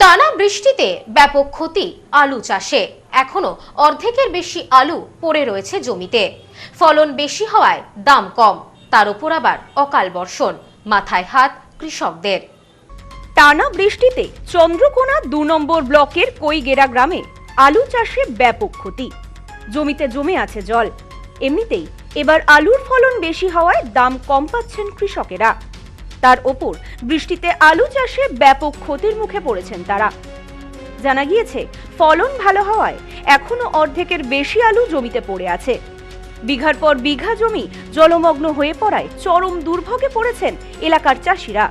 টানা বৃষ্টিতে ব্যাপক ক্ষতি আলু চাষে। এখনো অর্ধেকের বেশি আলু পড়ে রয়েছে জমিতে। ফলন বেশি হওয়ায় দাম কম, তার উপর আবার অকাল বর্ষণ, মাথায় হাত কৃষকদের। টানা বৃষ্টিতে চন্দ্রকোনা ২ নম্বর ব্লকের কৈগেরা গ্রামে আলু চাষে ব্যাপক ক্ষতি। জমিতে জমে আছে জল। এমনিতেই এবার আলুর ফলন বেশি হওয়ায় দাম কম পাচ্ছেন কৃষকেরা। তার ওপর বৃষ্টিতে আলু চাষে ব্যাপক ক্ষতির মুখে পড়েছেন তারা। জানা গিয়েছে, ফলন ভালো হওয়ায় এখনো অর্ধেকের বেশি আলু জমিতে পড়ে আছে। বিঘার পর বিঘা জমি জলমগ্ন হয়ে পড়ায় চরম দুর্ভোগে পড়েছেন এলাকার চাষিরা।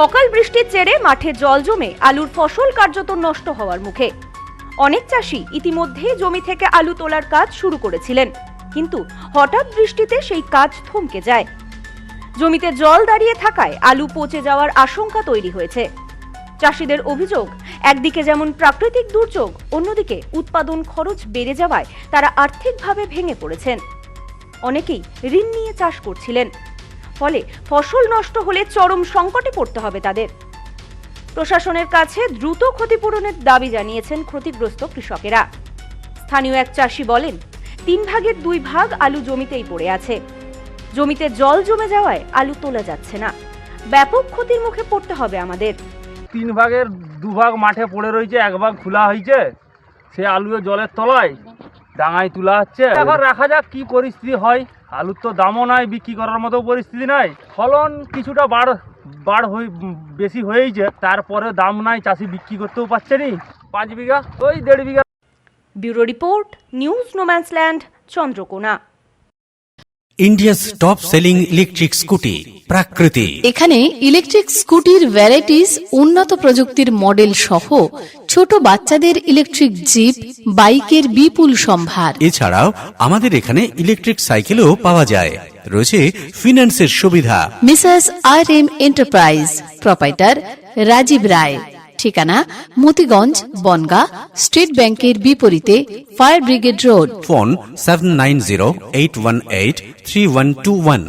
অকাল বৃষ্টির জেরে মাঠে জল জমে আলুর ফসল কার্যত নষ্ট হওয়ার মুখে। অনেক চাষি ইতিমধ্যে জমি থেকে আলু তোলার কাজ শুরু করেছিলেন, কিন্তু হঠাৎ বৃষ্টিতে সেই কাজ থমকে যায়। জমিতে জল দাঁড়িয়ে থাকায় আলু পচে যাওয়ার আশঙ্কা তৈরি হয়েছে। চাষিদের অভিযোগ, একদিকে যেমন প্রাকৃতিক দুর্যোগ, অন্যদিকে উৎপাদন খরচ বেড়ে যাওয়ায় তারা আর্থিকভাবে ভেঙে পড়েছেন। অনেকেই ঋণ নিয়ে চাষ করছিলেন, ফলে ফসল নষ্ট হলে চরম সংকটে পড়তে হবে তাদের। প্রশাসনের কাছে দ্রুত ক্ষতিপূরণের দাবি জানিয়েছেন ক্ষতিগ্রস্ত কৃষকেরা। স্থানীয় এক চাষি বলেন, ৩ ভাগের ২ ভাগ আলু জমিতেই পড়ে আছে। জমিতে জল জমে যাওয়ায় আলু তোলা যাচ্ছে না। ব্যাপক ক্ষতির মুখে পড়তে হবে আমাদের। ৩ ভাগের ২ ভাগ মাঠে পড়ে রয়েছে, ১ ভাগ খোলা হয়েছে। সে আলু জলের তলায় ডাঙায় তোলা হচ্ছে। এখন রাখা যাক কি পরিস্থিতি হয়। আলুর তো দামও নাই, বিক্রি করার মতো পরিস্থিতি নাই। ফলন কিছুটা বেশি হয়েছে, তারপরে দাম নাই, চাষি বিক্রি করতেও পারছে নি। ৫ বিঘা, ওই ১.৫ bigha. Bureau report, news no man's land, Chandrakona. India's top selling electric scooty Prakriti. এখানে ইলেকট্রিক স্কুটির ভ্যারাইটিস, উন্নত প্রযুক্তির মডেল সহ ছোট বাচ্চাদের ইলেকট্রিক জিপ, বাইকের বিপুল সম্ভার। এছাড়াও আমাদের এখানে ইলেকট্রিক সাইকেলও পাওয়া যায়। রয়েছে ফিন্যান্সের সুবিধা। Mrs RM enterprise, proprietor Rajib Roy. ঠিকানা মতিগঞ্জ, বনগাঁ, স্টেট ব্যাংকের বিপরীতে, ফায়ার ব্রিগেড রোড। ফোন 7908183121।